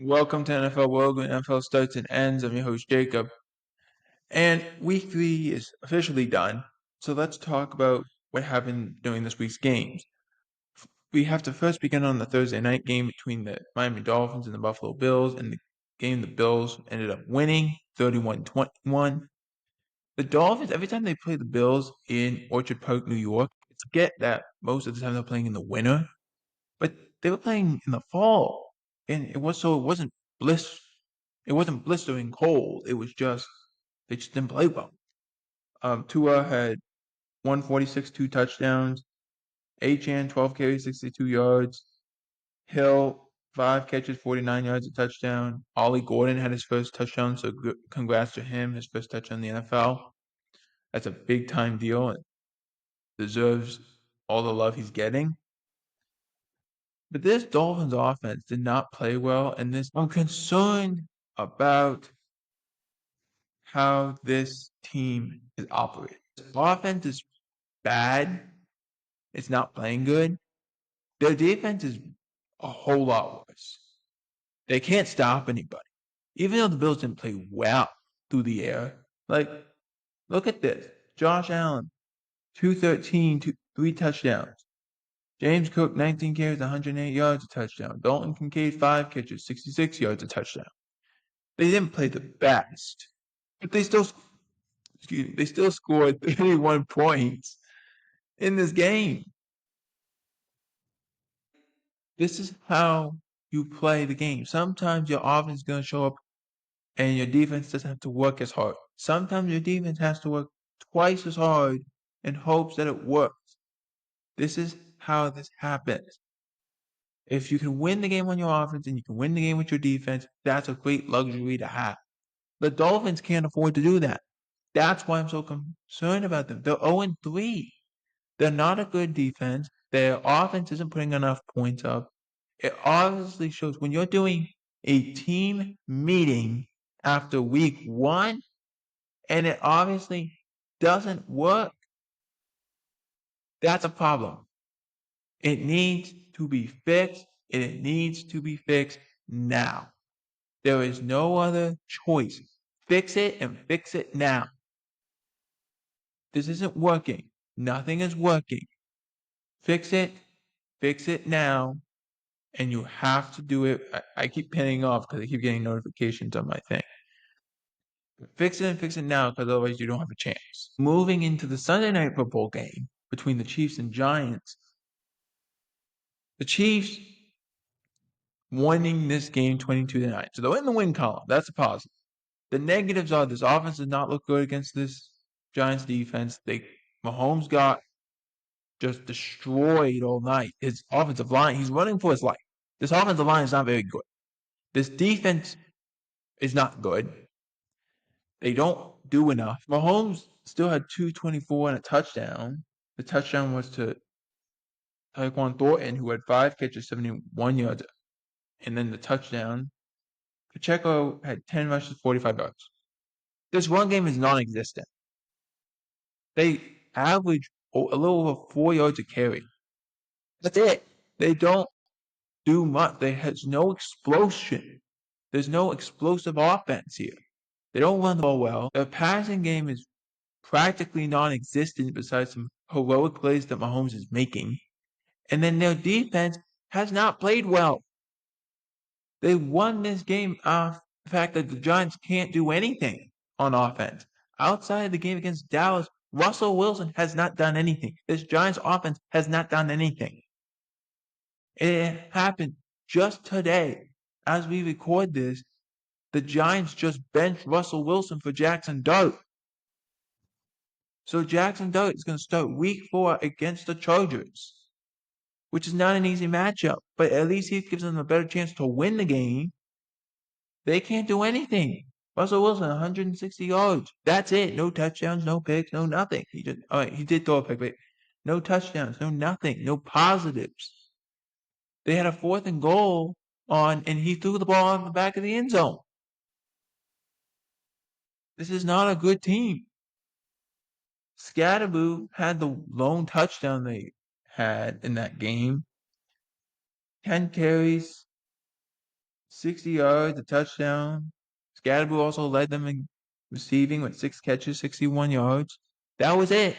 Welcome to NFL World, where NFL starts and ends. I'm your host, Jacob. And week 3 is officially done. So let's talk about what happened during this week's games. We have to first begin on the Thursday night game between the Miami Dolphins and the Buffalo Bills. In the game, the Bills ended up winning 31-21. The Dolphins, every time they play the Bills in Orchard Park, New York, I forget that most of the time they're playing in the winter, but they were playing in the fall, and it wasn't bliss. It wasn't blistering cold. It was just they just didn't play well. Tua had 146, 2 touchdowns. Achan 12 carries, 62 yards. Hill 5 catches, 49 yards, a touchdown. Ollie Gordon had his first touchdown, so congrats to him. His first touchdown in the NFL. That's a big time deal and deserves all the love he's getting. But this Dolphins offense did not play well, and I'm concerned about how this team is operating. This offense is bad. It's not playing good. Their defense is a whole lot worse. They can't stop anybody. Even though the Bills didn't play well through the air. Like, look at this. Josh Allen, 213, 3 touchdowns. James Cook, 19 carries, 108 yards, a touchdown. Dalton Kincaid, 5 catches, 66 yards, a touchdown. They didn't play the best, but they still scored 31 points in this game. This is how you play the game. Sometimes your offense is going to show up and your defense doesn't have to work as hard. Sometimes your defense has to work twice as hard in hopes that it works. This is how this happens. If you can win the game on your offense and you can win the game with your defense, that's a great luxury to have. The Dolphins can't afford to do that. That's why I'm so concerned about them. They're 0-3. They're not a good defense. Their offense isn't putting enough points up. It obviously shows when you're doing a team meeting after week 1 and it obviously doesn't work. That's a problem. It needs to be fixed, and it needs to be fixed now. There is no other choice. Fix it and fix it now. This isn't working. Nothing is working. Fix it now, and you have to do it. I keep pinning off because I keep getting notifications on my thing. Fix it and fix it now because otherwise you don't have a chance. Moving into the Sunday night football game between the Chiefs and Giants, the Chiefs winning this game 22-9. So they're in the win column. That's a positive. The negatives are this offense did not look good against this Giants defense. Mahomes got just destroyed all night. His offensive line, he's running for his life. This offensive line is not very good. This defense is not good. They don't do enough. Mahomes still had 224 and a touchdown. The touchdown was to Tyquan Thornton, who had 5 catches, 71 yards, and then the touchdown. Pacheco had 10 rushes, 45 yards. This run game is non-existent. They average a little over 4 yards a carry. That's it. They don't do much. There's no explosion. There's no explosive offense here. They don't run the ball well. Their passing game is practically non-existent besides some heroic plays that Mahomes is making. And then their defense has not played well. They won this game off the fact that the Giants can't do anything on offense. Outside of the game against Dallas, Russell Wilson has not done anything. This Giants offense has not done anything. It happened just today. As we record this, the Giants just benched Russell Wilson for Jackson Dart. So Jackson Dart is going to start week 4 against the Chargers, which is not an easy matchup, but at least he gives them a better chance to win the game. They can't do anything. Russell Wilson, 160 yards. That's it. No touchdowns, no picks, no nothing. He did throw a pick, but no touchdowns, no nothing, no positives. They had a 4th and goal and he threw the ball on the back of the end zone. This is not a good team. Scatterboo had the lone touchdown they had in that game. 10 carries, 60 yards, a touchdown. Scadaboo also led them in receiving with 6 catches, 61 yards. That was it.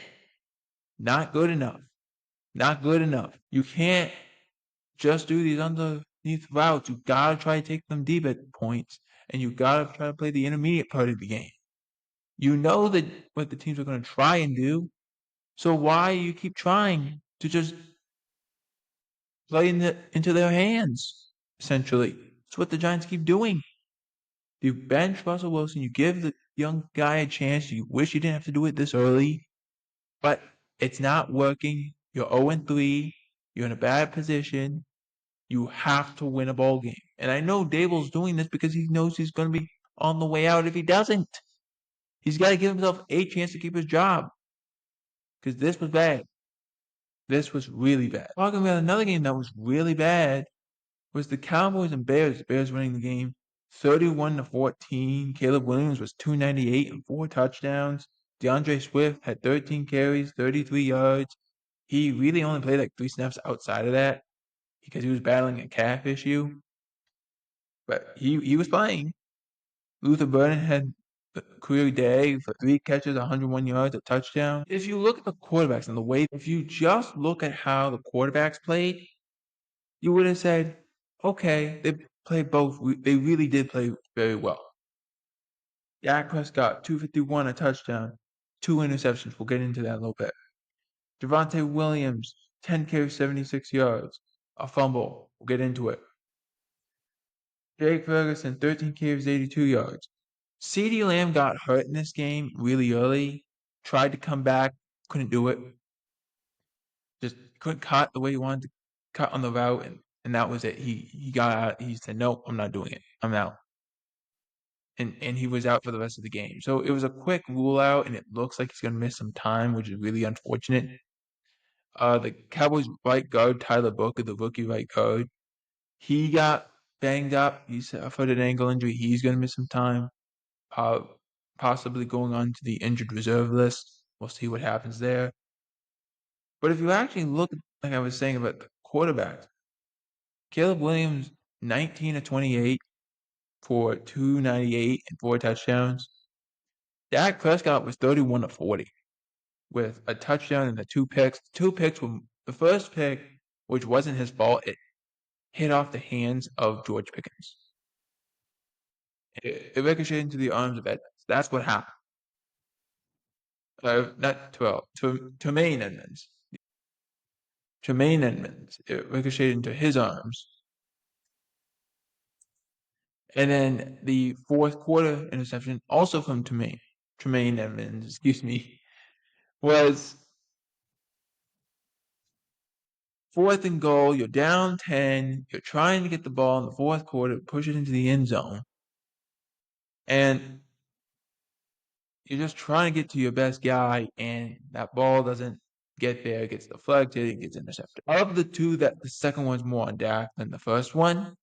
Not good enough. Not good enough. You can't just do these underneath routes. You gotta try to take them deep at points, and you gotta try to play the intermediate part of the game. You know that what the teams are gonna try and do. So why you keep trying to just play into their hands? Essentially, that's what the Giants keep doing. You bench Russell Wilson. You give the young guy a chance. You wish you didn't have to do it this early, but it's not working. You're 0-3. You're in a bad position. You have to win a ball game. And I know Dable's doing this because he knows he's going to be on the way out if he doesn't. He's got to give himself a chance to keep his job because this was bad. This was really bad. Talking about another game that was really bad was the Cowboys and Bears. The Bears winning the game 31-14. Caleb Williams was 298 and 4 touchdowns. DeAndre Swift had 13 carries, 33 yards. He really only played like 3 snaps outside of that because he was battling a calf issue. But he was playing. Luther Burden had a career day for 3 catches, 101 yards, a touchdown. If you look at the quarterbacks and the way, if you just look at how the quarterbacks played, you would have said, okay, they played both. They really did play very well. Dak Prescott, 251, a touchdown, 2 interceptions. We'll get into that in a little bit. Javonte Williams, 10 carries, 76 yards, a fumble. We'll get into it. Jake Ferguson, 13 carries, 82 yards. CeeDee Lamb got hurt in this game really early. Tried to come back, couldn't do it. Just couldn't cut the way he wanted to cut on the route, and that was it. He got out. He said, "Nope, I'm not doing it. I'm out." And he was out for the rest of the game. So it was a quick rule out, and it looks like he's gonna miss some time, which is really unfortunate. The Cowboys right guard Tyler Booker, the rookie right guard, he got banged up. He suffered an ankle injury. He's gonna miss some time. Uh, Possibly going on to the injured reserve list. We'll see what happens there. But if you actually look, like I was saying about the quarterbacks, Caleb Williams, 19 of 28 for 298 and 4 touchdowns. Dak Prescott was 31 of 40 with a touchdown and the 2 picks. The 2 picks were the first pick, which wasn't his fault. It hit off the hands of George Pickens. It ricocheted into the arms of Edmonds. That's what happened. Not 12, Tremaine Edmonds. Tremaine Edmonds. It ricocheted into his arms. And then the fourth quarter interception, also from Tremaine Edmonds, excuse me, was 4th and goal. You're down 10. You're trying to get the ball in the fourth quarter, push it into the end zone. And you're just trying to get to your best guy, and that ball doesn't get there. It gets deflected. It gets intercepted. Of the two, that the second one's more on Dak than the first one.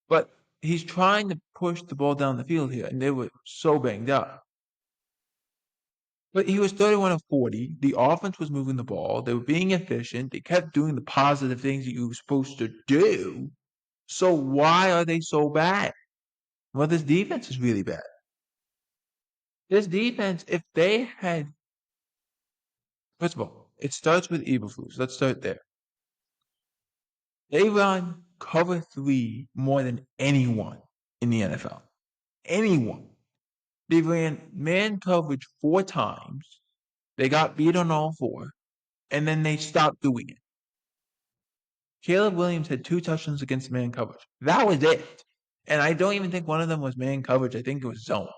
But he's trying to push the ball down the field here, and they were so banged up. But he was 31 of 40. The offense was moving the ball. They were being efficient. They kept doing the positive things that you were supposed to do. So why are they so bad? Well, this defense is really bad. This defense, if they had, first of all, it starts with Eberflus. Let's start there. They run cover 3 more than anyone in the NFL. Anyone. They ran man coverage 4 times. They got beat on all 4, and then they stopped doing it. Caleb Williams had 2 touchdowns against man coverage. That was it. And I don't even think one of them was man coverage. I think it was zone.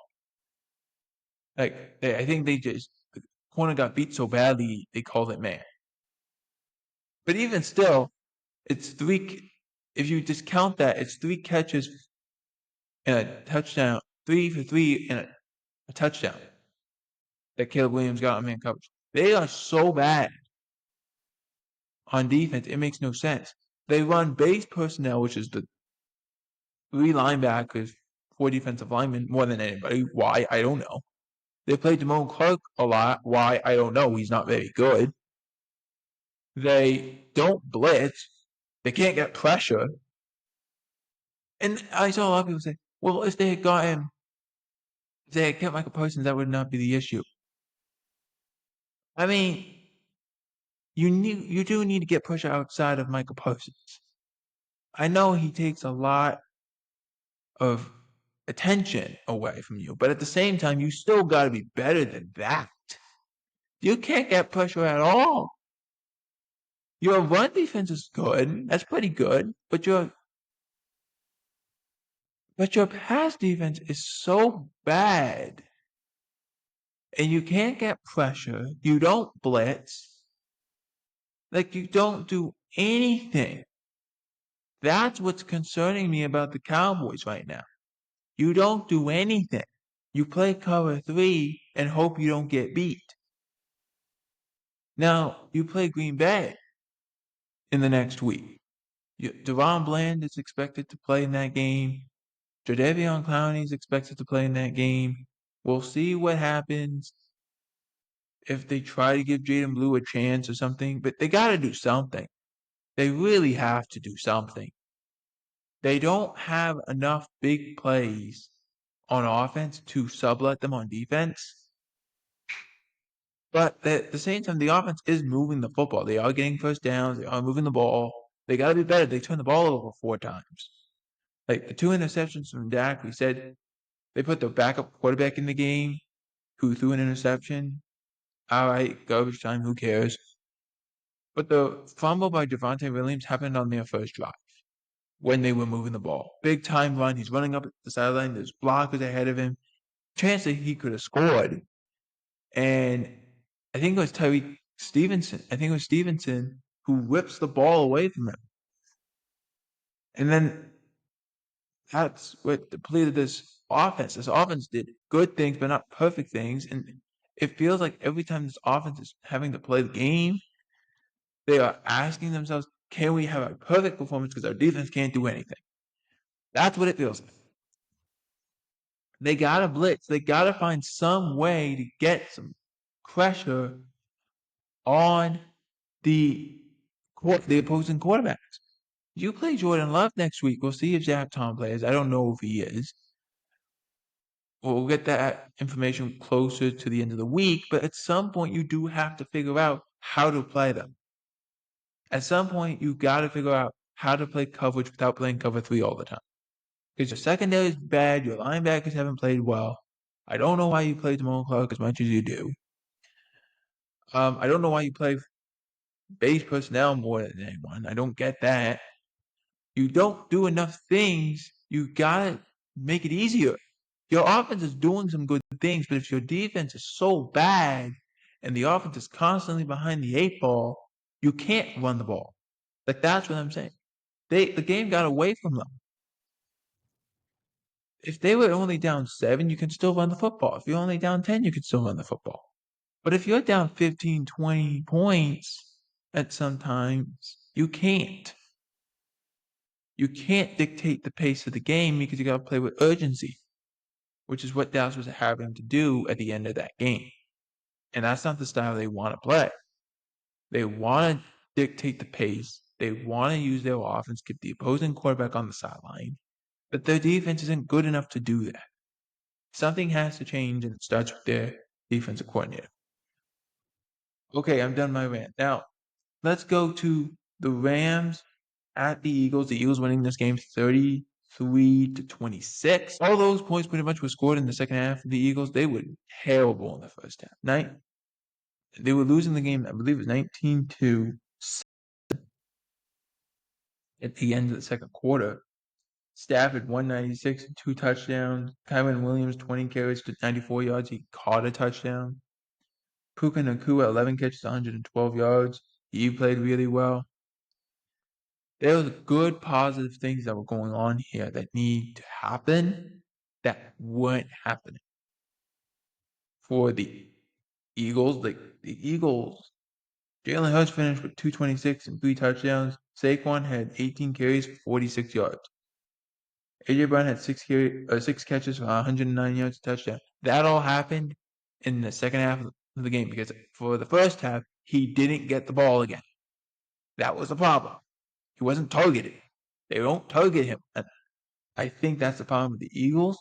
I think the corner got beat so badly they called it man. But even still, it's 3. If you discount that, it's 3 catches and a touchdown, 3 for 3 and a touchdown that Caleb Williams got on man coverage. They are so bad on defense, it makes no sense. They run base personnel, which is the 3 linebackers, 4 defensive linemen, more than anybody. Why? I don't know. They play Damone Clark a lot. Why? I don't know. He's not very good. They don't blitz. They can't get pressure. And I saw a lot of people say, well, if they had kept Michael Parsons, that would not be the issue. I mean, you do need to get pressure outside of Michael Parsons. I know he takes a lot of attention away from you, but at the same time, you still got to be better than that. You can't get pressure at all. Your run defense is good. That's pretty good. But your pass defense is so bad. And you can't get pressure. You don't blitz. Like you don't do anything. That's what's concerning me about the Cowboys right now. You don't do anything. You play cover 3 and hope you don't get beat. Now, you play Green Bay in the next week. Deron Bland is expected to play in that game. Jadeveon Clowney is expected to play in that game. We'll see what happens if they try to give Jaden Blue a chance or something, but they got to do something. They really have to do something. They don't have enough big plays on offense to sublet them on defense. But at the same time, the offense is moving the football. They are getting first downs. They are moving the ball. They got to be better. They turned the ball over 4 times. Like the 2 interceptions from Dak, we said they put the backup quarterback in the game who threw an interception. All right, garbage time. Who cares? But the fumble by Javonte Williams happened on their first drive when they were moving the ball. Big time run. He's running up the sideline. There's blockers ahead of him. Chance that he could have scored. And I think it was Tyreek Stevenson. I think it was Stevenson who whips the ball away from him. And then that's what depleted this offense. This offense did good things, but not perfect things. And it feels like every time this offense is having to play the game, they are asking themselves, can we have a perfect performance because our defense can't do anything? That's what it feels like. They got to blitz. They got to find some way to get some pressure on the opposing quarterbacks. You play Jordan Love next week. We'll see if Zach Tom plays. I don't know if he is. We'll get that information closer to the end of the week, but at some point you do have to figure out how to play them. At some point you got to figure out how to play coverage without playing cover 3 all the time. Because your secondary is bad, your linebackers haven't played well. I don't know why you play Jamal Clark as much as you do. I don't know why you play base personnel more than anyone. I don't get that. You don't do enough things. You gotta make it easier. Your offense is doing some good things, but if your defense is so bad and the offense is constantly behind the 8 ball, you can't run the ball. Like that's what I'm saying. The game got away from them. If they were only down 7, you can still run the football. If you're only down 10, you can still run the football. But if you're down 15, 20 points at some times, you can't. You can't dictate the pace of the game because you got to play with urgency, which is what Dallas was having to do at the end of that game. And that's not the style they want to play. They want to dictate the pace. They want to use their offense, get the opposing quarterback on the sideline. But their defense isn't good enough to do that. Something has to change, and it starts with their defensive coordinator. Okay, I'm done my rant. Now, let's go to the Rams at the Eagles. The Eagles winning this game 33-26. All those points pretty much were scored in the second half of the Eagles. They were terrible in the first half. They were losing the game, I believe it was 19-7 at the end of the second quarter. Stafford 196 and 2 touchdowns. Kyron Williams 20 carries to 94 yards. He caught a touchdown. Puka Nacua 11 catches, 112 yards. He played really well. There was good positive things that were going on here that need to happen that weren't happening for the Eagles. Like the Eagles, Jalen Hurts finished with 226 and 3 touchdowns. Saquon had 18 carries for 46 yards. AJ Brown had 6 catches for 109 yards, a touchdown. That all happened in the second half of the game because for the first half he didn't get the ball again. That was the problem. He wasn't targeted. They don't target him I think that's the problem with the Eagles.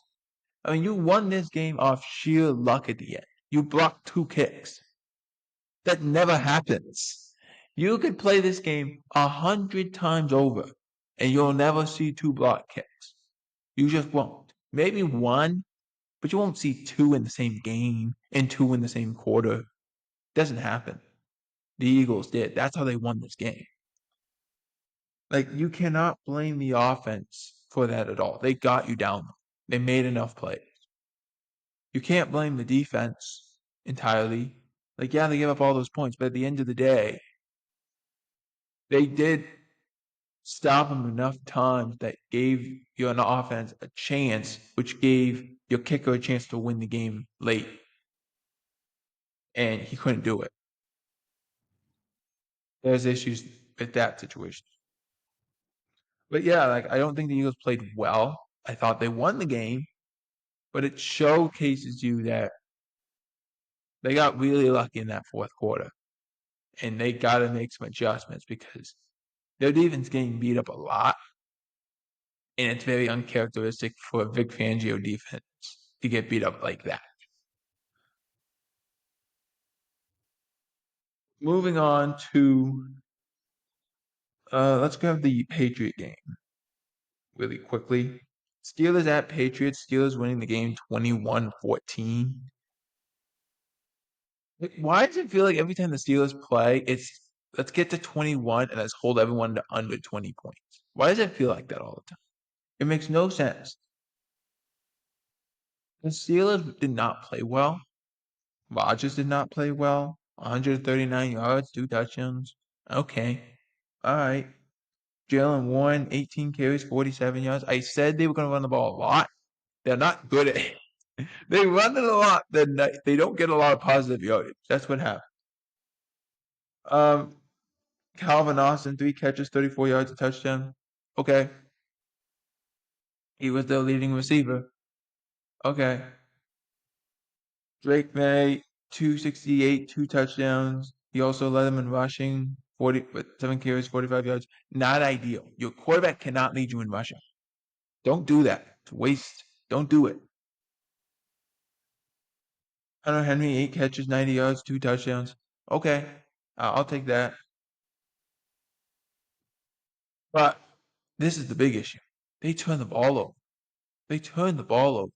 I mean, you won this game off sheer luck at the end. You blocked 2 kicks. That never happens. You could play this game 100 times over, and you'll never see 2 block kicks. You just won't. Maybe 1, but you won't see 2 in the same game and 2 in the same quarter. Doesn't happen. The Eagles did. That's how they won this game. Like, you cannot blame the offense for that at all. They got you down. They made enough plays. You can't blame the defense entirely. Like, yeah, they gave up all those points, but at the end of the day, they did stop them enough times that gave your offense a chance, which gave your kicker a chance to win the game late. And he couldn't do it. There's issues with that situation. But yeah, like I don't think the Eagles played well. I thought they won the game, but it showcases you that they got really lucky in that fourth quarter. And they got to make some adjustments because their defense getting beat up a lot. And it's very uncharacteristic for a Vic Fangio defense to get beat up like that. Moving on to let's grab the Patriot game really quickly. Steelers at Patriots. Steelers winning the game 21-14. Like, why does it feel like every time the Steelers play, it's let's get to 21 and let's hold everyone to under 20 points? Why does it feel like that all the time? It makes no sense. The Steelers did not play well. Rodgers did not play well. 139 yards, 2 touchdowns. Okay. All right. Jalen Warren, 18 carries, 47 yards. I said they were going to run the ball a lot. They're not good at it. They run it a lot. They don't get a lot of positive yardage. That's what happened. Um, Calvin Austin, 3 catches, 34 yards, a touchdown. Okay. He was their leading receiver. Okay. Drake May, 268, 2 touchdowns. He also led them in rushing, 7 carries, 45 yards. Not ideal. Your quarterback cannot lead you in rushing. Don't do that. It's a waste. Don't do it. Hunter Henry, 8 catches, 90 yards, 2 touchdowns. Okay. I'll take that. But this is the big issue. They turn the ball over. They turn the ball over.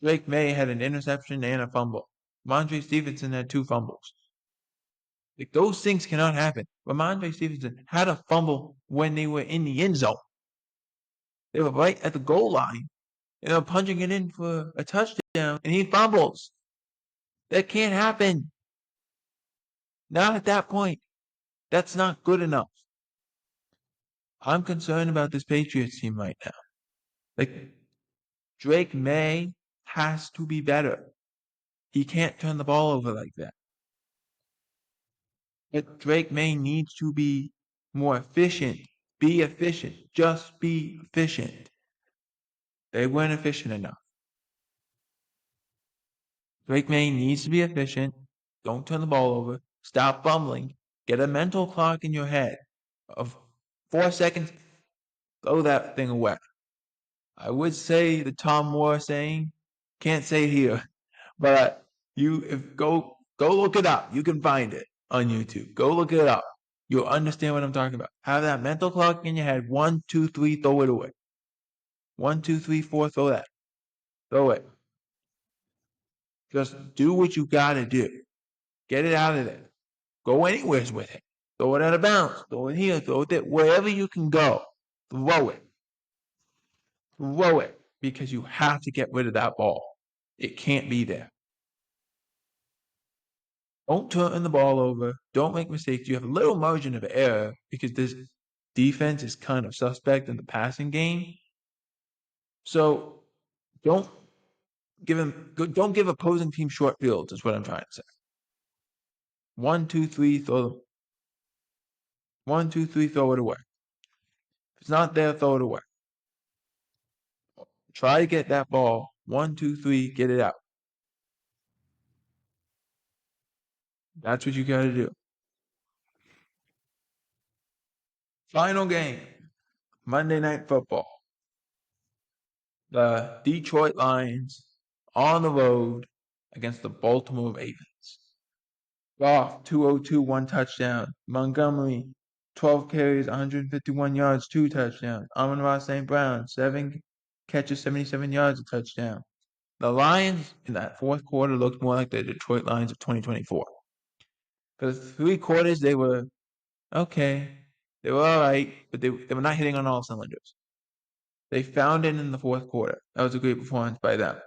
Drake May had an interception and a fumble. Ramondre Stevenson had 2 fumbles. Like, those things cannot happen. Ramondre Stevenson had a fumble when they were in the end zone. They were right at the goal line, and they were punching it in for a touchdown, and he fumbles. That can't happen. Not at that point. That's not good enough. I'm concerned about this Patriots team right now. Like, Drake May has to be better. He can't turn the ball over like that. But Drake May needs to be more efficient. Be efficient. Just be efficient. They weren't efficient enough. Drake May needs to be efficient. Don't turn the ball over. Stop fumbling. Get a mental clock in your head of 4 seconds. Throw that thing away. I would say the Tom Moore saying, can't say it here, but go look it up. You can find it on YouTube. Go look it up. You'll understand what I'm talking about. Have that mental clock in your head. 1, 2, 3, throw it away. 1, 2, 3, 4, throw that. Throw it. Just do what you gotta do. Get it out of there. Go anywheres with it. Throw it out of bounds. Throw it here. Throw it there. Wherever you can go, throw it. Throw it. Because you have to get rid of that ball. It can't be there. Don't turn the ball over. Don't make mistakes. You have a little margin of error because this defense is kind of suspect in the passing game. So don't don't give opposing teams short fields. Is what I'm trying to say. 1, 2, 3, throw them. 1, 2, 3, throw it away. If it's not there, throw it away. Try to get that ball. 1, 2, 3, get it out. That's what you got to do. Final game. Monday Night Football. The Detroit Lions on the road against the Baltimore Ravens. Goff, 202, 1 touchdown. Montgomery, 12 carries, 151 yards, 2 touchdowns. Amon-Ra St. Brown, 7 catches, 77 yards, a touchdown. The Lions in that fourth quarter looked more like the Detroit Lions of 2024. For the 3 quarters, they were okay. They were all right, but they were not hitting on all cylinders. They found it in the fourth quarter. That was a great performance by them.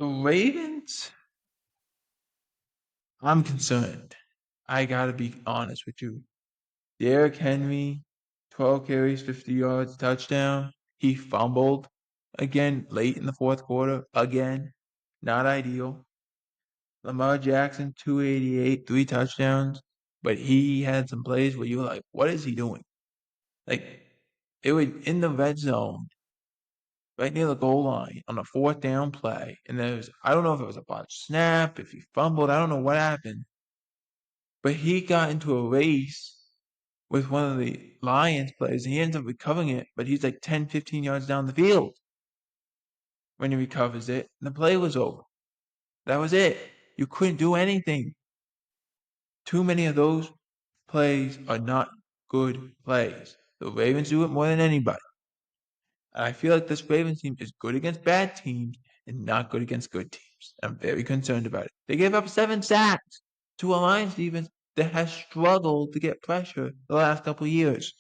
The Ravens, I'm concerned. I gotta be honest with you. Derrick Henry, 12 carries, 50 yards, touchdown. He fumbled again late in the fourth quarter. Again, not ideal. Lamar Jackson, 288, 3 touchdowns. But he had some plays where you were like, what is he doing? Like, it was in the red zone, right near the goal line on a fourth down play. And I don't know if it was a botched snap, if he fumbled, I don't know what happened. But he got into a race with one of the Lions players, and he ends up recovering it, but he's like 10, 15 yards down the field when he recovers it, and the play was over. That was it. You couldn't do anything. Too many of those plays are not good plays. The Ravens do it more than anybody. And I feel like this Ravens team is good against bad teams and not good against good teams. I'm very concerned about it. They gave up 7 sacks to a Lions defense that has struggled to get pressure the last couple of years.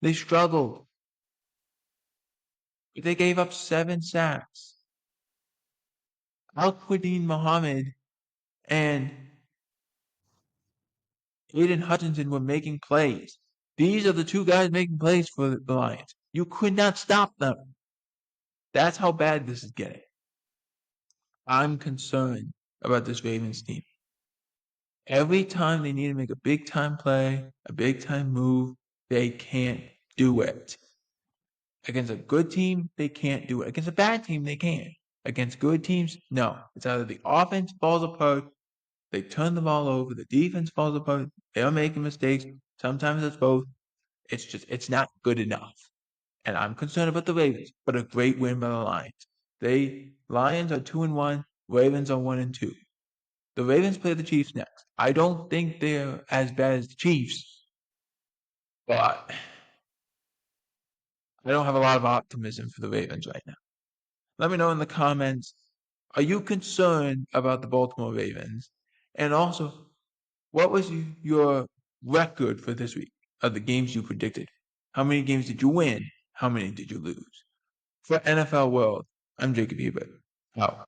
They struggled. They gave up 7 sacks. Al-Quadin Muhammad and Aiden Hutchinson were making plays. These are the 2 guys making plays for the Lions. You could not stop them. That's how bad this is getting. I'm concerned about this Ravens team. Every time they need to make a big time play, a big time move, they can't do it. Against a good team, they can't do it. Against a bad team, they can. Against good teams, no. It's either the offense falls apart, they turn the ball over, the defense falls apart, they're making mistakes. Sometimes it's both. It's not good enough. And I'm concerned about the Ravens, but a great win by the Lions. Lions are 2-1, Ravens are 1-2. The Ravens play the Chiefs next. I don't think they're as bad as the Chiefs, but I don't have a lot of optimism for the Ravens right now. Let me know in the comments, are you concerned about the Baltimore Ravens? And also, what was your record for this week of the games you predicted? How many games did you win? How many did you lose? For NFL World, I'm Jacob Hebert. Out.